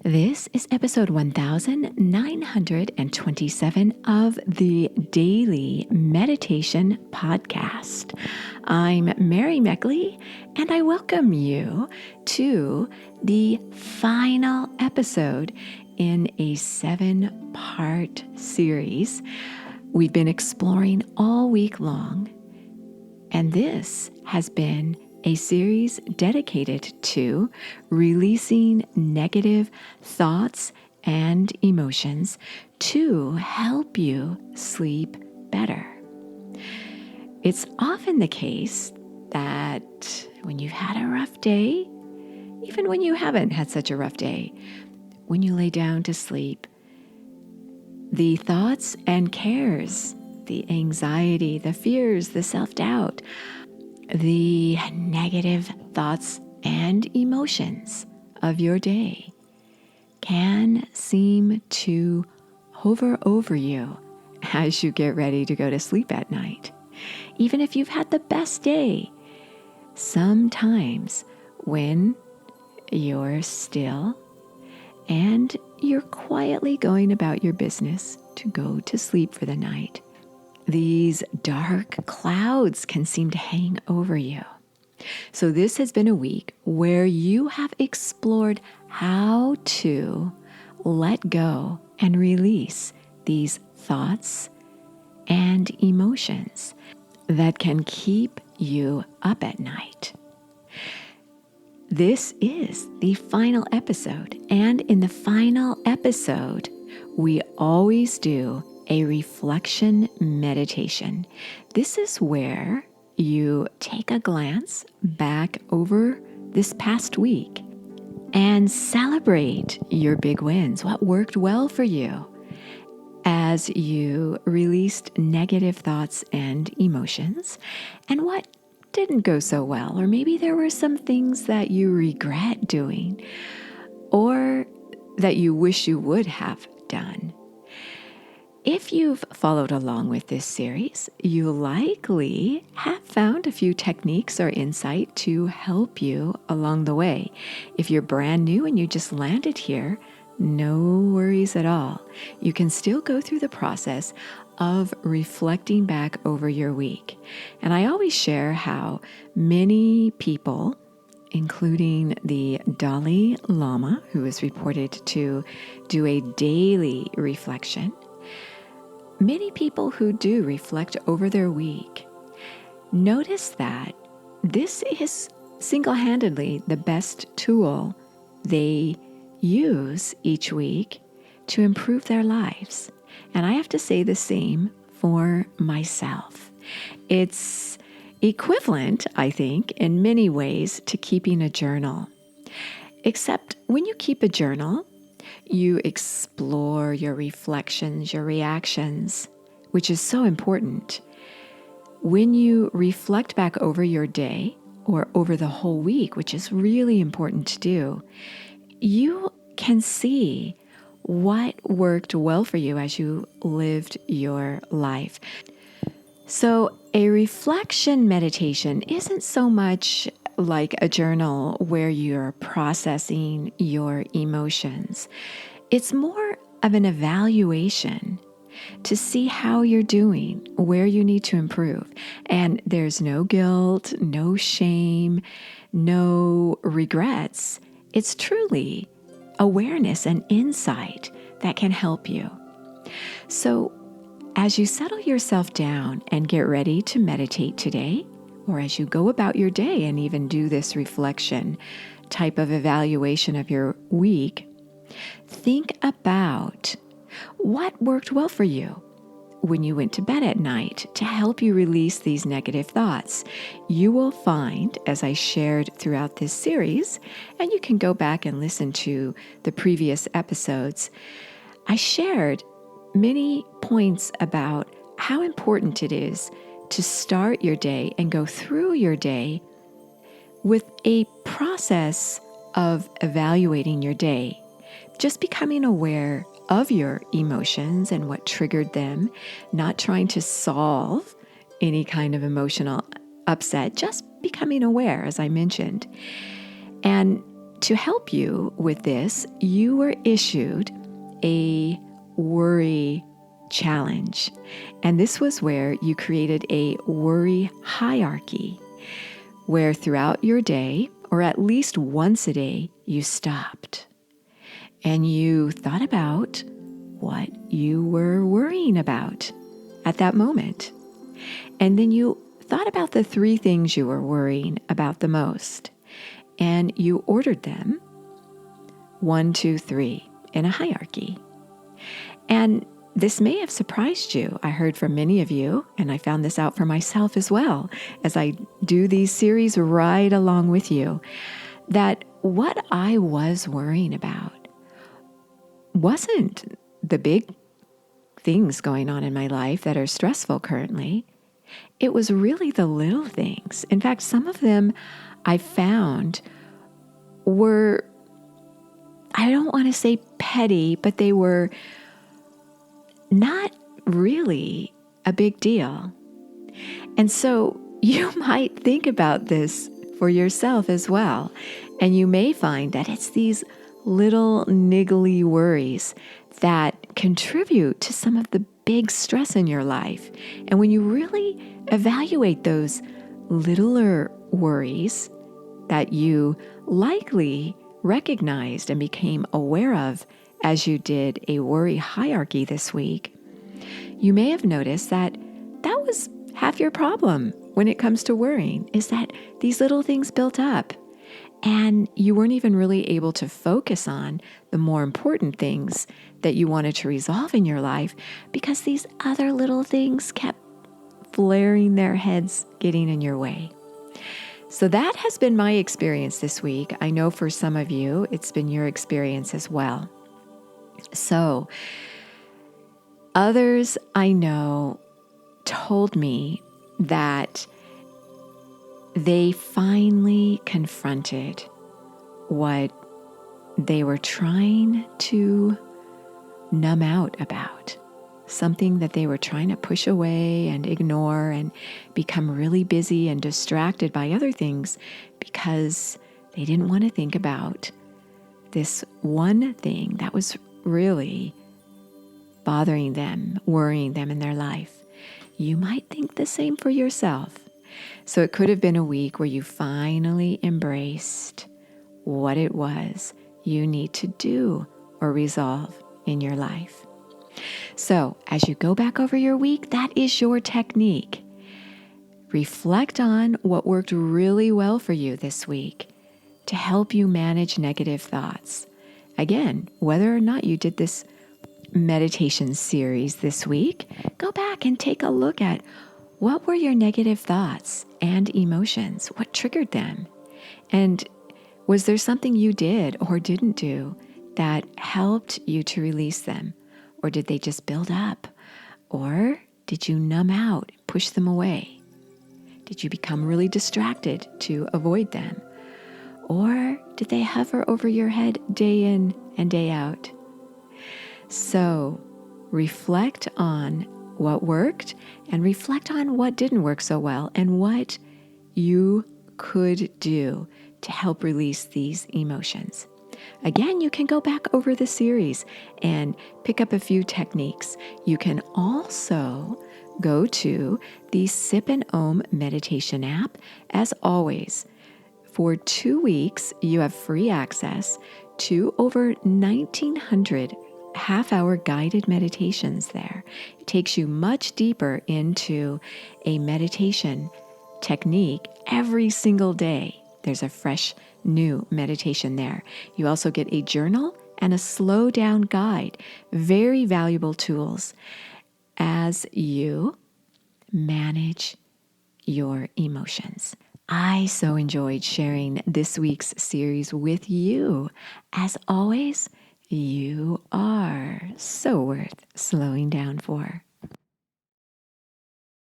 This is episode 1927 of the Daily Meditation Podcast. I'm Mary Meckley, and I welcome you to the final episode in a 7-part series we've been exploring all week long. And this has been a series dedicated to releasing negative thoughts and emotions to help you sleep better. It's often the case that when you've had a rough day, even when you haven't had such a rough day, when you lay down to sleep, the thoughts and cares, the anxiety, the fears, the self-doubt, the negative thoughts and emotions of your day can seem to hover over you as you get ready to go to sleep at night. Even if you've had the best day, sometimes when you're still and you're quietly going about your business to go to sleep for the night, these dark clouds can seem to hang over you. So this has been a week where you have explored how to let go and release these thoughts and emotions that can keep you up at night. This is the final episode, and in the final episode, we always do a reflection meditation. This is where you take a glance back over this past week and celebrate your big wins, what worked well for you as you released negative thoughts and emotions, and what didn't go so well, or maybe there were some things that you regret doing or that you wish you would have done. If you've followed along with this series, you likely have found a few techniques or insight to help you along the way. If you're brand new and you just landed here, no worries at all. You can still go through the process of reflecting back over your week. And I always share how many people, including the Dalai Lama, who is reported to do a daily reflection, many people who do reflect over their week notice that this is single-handedly the best tool they use each week to improve their lives. And I have to say the same for myself. It's equivalent, I think, in many ways to keeping a journal. Except when you keep a journal, you explore your reflections, your reactions, which is so important. When you reflect back over your day or over the whole week, which is really important to do, you can see what worked well for you as you lived your life. So a reflection meditation isn't so much like a journal where you're processing your emotions. It's more of an evaluation to see how you're doing, where you need to improve. And there's no guilt, no shame, no regrets. It's truly awareness and insight that can help you. So as you settle yourself down and get ready to meditate today, or as you go about your day and even do this reflection type of evaluation of your week, think about what worked well for you when you went to bed at night to help you release these negative thoughts. You will find, as I shared throughout this series, and you can go back and listen to the previous episodes, I shared many points about how important it is to start your day and go through your day with a process of evaluating your day, just becoming aware of your emotions and what triggered them, not trying to solve any kind of emotional upset, just becoming aware, as I mentioned. And to help you with this, you were issued a worry challenge. And this was where you created a worry hierarchy, where throughout your day, or at least once a day, you stopped and you thought about what you were worrying about at that moment. And then you thought about the 3 things you were worrying about the most, and you ordered them 1, 2, 3 in a hierarchy. And this may have surprised you. I heard from many of you, and I found this out for myself as well, as I do these series right along with you, that what I was worrying about wasn't the big things going on in my life that are stressful currently. It was really the little things. In fact, some of them I found were, I don't want to say petty, but they were not really a big deal. And so you might think about this for yourself as well. And you may find that it's these little niggly worries that contribute to some of the big stress in your life. And when you really evaluate those littler worries that you likely recognized and became aware of as you did a worry hierarchy this week, you may have noticed that that was half your problem when it comes to worrying, is that these little things built up and you weren't even really able to focus on the more important things that you wanted to resolve in your life because these other little things kept flaring their heads, getting in your way. So that has been my experience this week. I know for some of you, it's been your experience as well. So others I know told me that they finally confronted what they were trying to numb out about, something that they were trying to push away and ignore and become really busy and distracted by other things because they didn't want to think about this one thing that was really bothering them, worrying them in their life. You might think the same for yourself. So it could have been a week where you finally embraced what it was you need to do or resolve in your life. So as you go back over your week, that is your technique. Reflect on what worked really well for you this week to help you manage negative thoughts. Again, whether or not you did this meditation series this week, go back and take a look at what were your negative thoughts and emotions? What triggered them? And was there something you did or didn't do that helped you to release them? Or did they just build up? Or did you numb out, push them away? Did you become really distracted to avoid them? Or did they hover over your head day in and day out? So reflect on what worked and reflect on what didn't work so well and what you could do to help release these emotions. Again, you can go back over the series and pick up a few techniques. You can also go to the Sip and Om meditation app. As always, for 2 weeks, you have free access to over 1,900 half-hour guided meditations there. It takes you much deeper into a meditation technique every single day. There's a fresh new meditation there. You also get a journal and a slow down guide. Very valuable tools as you manage your emotions. I so enjoyed sharing this week's series with you. As always, you are so worth slowing down for.